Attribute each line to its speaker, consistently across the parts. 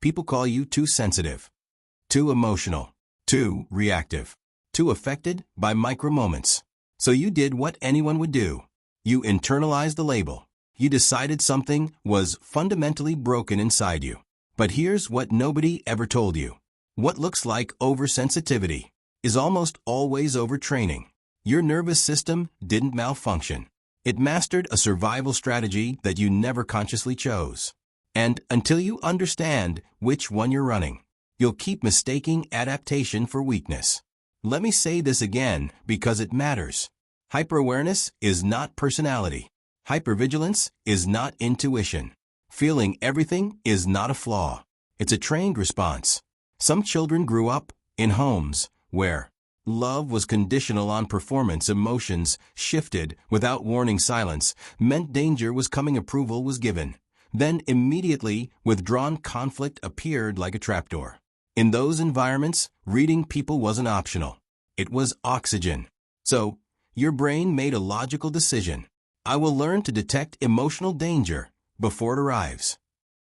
Speaker 1: People call you too sensitive, too emotional, too reactive, too affected by micro-moments. So you did what anyone would do. You internalized the label. You decided something was fundamentally broken inside you. But here's what nobody ever told you. What looks like oversensitivity is almost always overtraining. Your nervous system didn't malfunction. It mastered a survival strategy that you never consciously chose. And until you understand which one you're running, you'll keep mistaking adaptation for weakness. Let me say this again because it matters. Hyperawareness is not personality. Hypervigilance is not intuition. Feeling everything is not a flaw. It's a trained response. Some children grew up in homes where love was conditional on performance, emotions shifted without warning, silence meant danger was coming, approval was given. Then immediately withdrawn, conflict appeared like a trapdoor. In those environments, reading people wasn't optional. It was oxygen. So, your brain made a logical decision. I will learn to detect emotional danger before it arrives.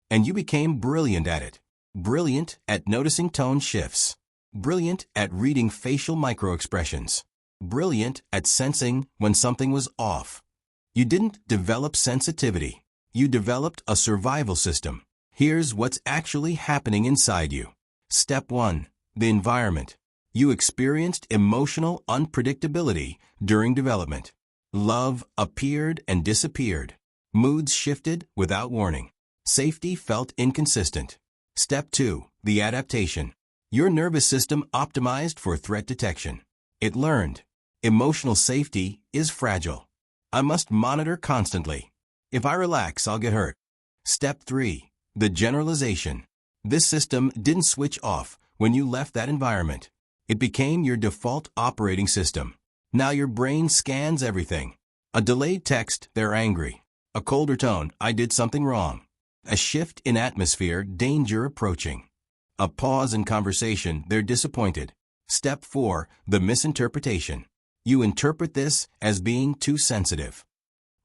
Speaker 1: And you became brilliant at it. Brilliant at noticing tone shifts. Brilliant at reading facial microexpressions. Brilliant at sensing when something was off. You didn't develop sensitivity. You developed a survival system. Here's what's actually happening inside you. Step 1. The environment. You experienced emotional unpredictability during development. Love appeared and disappeared. Moods shifted without warning. Safety felt inconsistent. Step 2. The adaptation. Your nervous system optimized for threat detection. It learned. Emotional safety is fragile. I must monitor constantly. If I relax, I'll get hurt. Step 3. The generalization. This system didn't switch off when you left that environment. It became your default operating system. Now your brain scans everything. A delayed text, they're angry. A colder tone, I did something wrong. A shift in atmosphere, danger approaching. A pause in conversation, they're disappointed. Step 4. The misinterpretation. You interpret this as being too sensitive,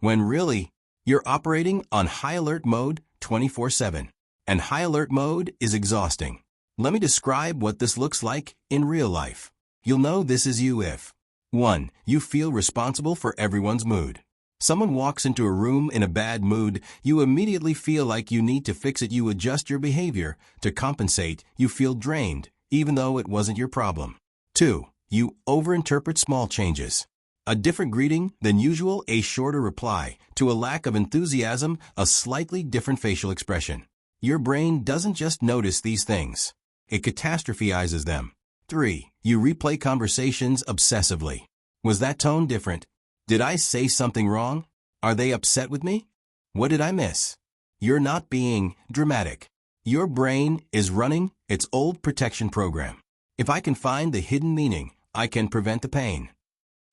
Speaker 1: when really, you're operating on high alert mode 24/7. And high alert mode is exhausting. Let me describe what this looks like in real life. You'll know this is you if 1. You feel responsible for everyone's mood. Someone walks into a room in a bad mood, you immediately feel like you need to fix it. You adjust your behavior to compensate. You feel drained, even though it wasn't your problem. 2. You overinterpret small changes. A different greeting than usual, a shorter reply to a lack of enthusiasm, a slightly different facial expression. Your brain doesn't just notice these things. It catastrophizes them. 3. You replay conversations obsessively. Was that tone different? Did I say something wrong? Are they upset with me? What did I miss? You're not being dramatic. Your brain is running its old protection program. If I can find the hidden meaning, I can prevent the pain.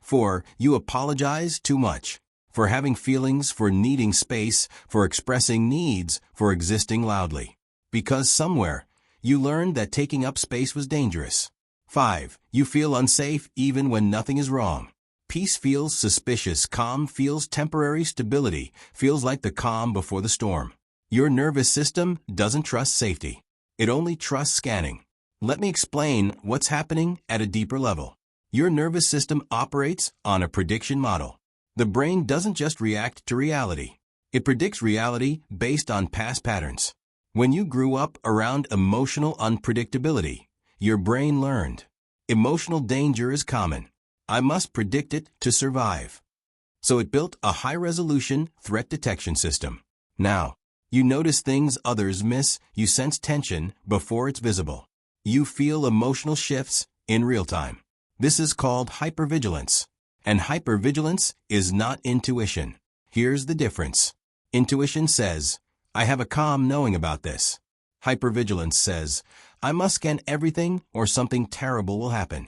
Speaker 1: 4. You apologize too much. For having feelings, for needing space, for expressing needs, for existing loudly. Because somewhere, you learned that taking up space was dangerous. 5. You feel unsafe even when nothing is wrong. Peace feels suspicious. Calm feels temporary. Stability feels like the calm before the storm. Your nervous system doesn't trust safety. It only trusts scanning. Let me explain what's happening at a deeper level. Your nervous system operates on a prediction model. The brain doesn't just react to reality. It predicts reality based on past patterns. When you grew up around emotional unpredictability, your brain learned. Emotional danger is common. I must predict it to survive. So it built a high-resolution threat detection system. Now, you notice things others miss. You sense tension before it's visible. You feel emotional shifts in real time. This is called hypervigilance. And hypervigilance is not intuition. Here's the difference. Intuition says, I have a calm knowing about this. Hypervigilance says, I must scan everything or something terrible will happen.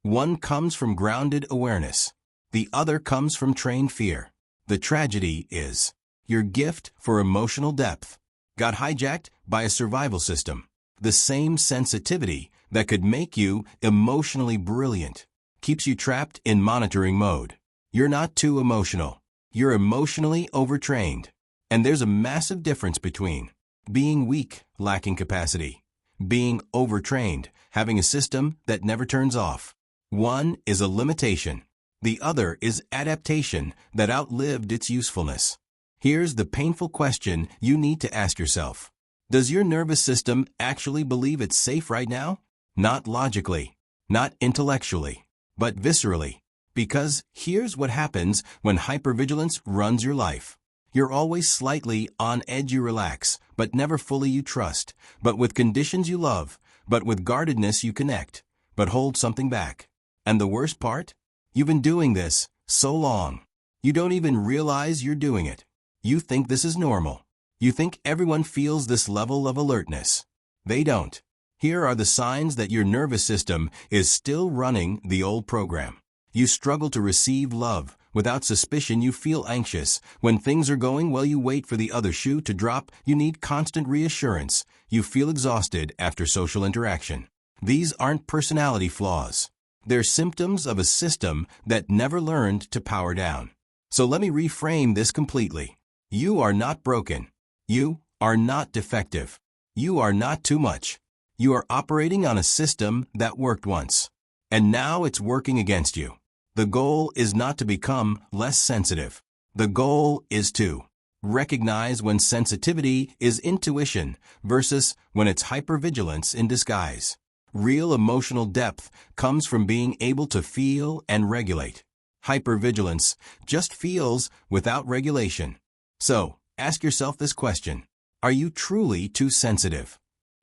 Speaker 1: One comes from grounded awareness. The other comes from trained fear. The tragedy is, your gift for emotional depth got hijacked by a survival system. The same sensitivity that could make you emotionally brilliant keeps you trapped in monitoring mode. You're not too emotional. You're emotionally overtrained. And there's a massive difference between being weak lacking capacity. Being overtrained, having a system that never turns off. One is a limitation. The other is adaptation that outlived its usefulness. Here's the painful question you need to ask yourself. Does your nervous system actually believe it's safe right now? Not logically, not intellectually, but viscerally. Because here's what happens when hypervigilance runs your life. You're always slightly on edge. You relax, but never fully you trust, but with conditions you love, but with guardedness you connect, but hold something back. And the worst part? You've been doing this so long. You don't even realize you're doing it. You think this is normal. You think everyone feels this level of alertness. They don't. Here are the signs that your nervous system is still running the old program. You struggle to receive love. Without suspicion, you feel anxious. When things are going well, you wait for the other shoe to drop. You need constant reassurance. You feel exhausted after social interaction. These aren't personality flaws. They're symptoms of a system that never learned to power down. So let me reframe this completely. You are not broken. You are not defective. You are not too much. You are operating on a system that worked once, and now it's working against you. The goal is not to become less sensitive. The goal is to recognize when sensitivity is intuition versus when it's hypervigilance in disguise. Real emotional depth comes from being able to feel and regulate. Hypervigilance just feels without regulation. So, ask yourself this question. Are you truly too sensitive?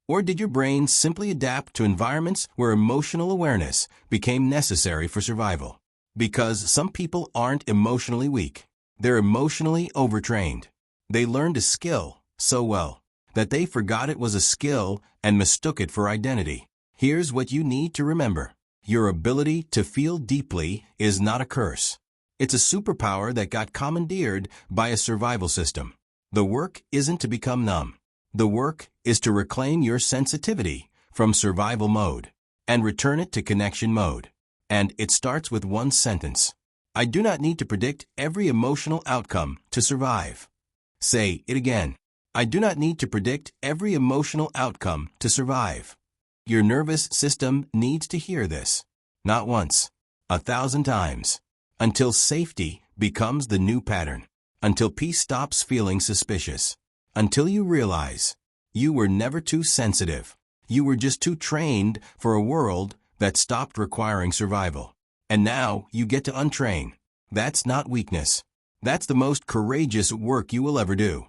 Speaker 1: Or did your brain simply adapt to environments where emotional awareness became necessary for survival? Because some people aren't emotionally weak. They're emotionally overtrained. They learned a skill so well that they forgot it was a skill and mistook it for identity. Here's what you need to remember. Your ability to feel deeply is not a curse. It's a superpower that got commandeered by a survival system. The work isn't to become numb. The work is to reclaim your sensitivity from survival mode and return it to connection mode. And it starts with one sentence. I do not need to predict every emotional outcome to survive. Say it again. I do not need to predict every emotional outcome to survive. Your nervous system needs to hear this. Not once, 1,000 times. Until safety becomes the new pattern. Until peace stops feeling suspicious. Until you realize you were never too sensitive. You were just too trained for a world that stopped requiring survival. And now you get to untrain. That's not weakness. That's the most courageous work you will ever do.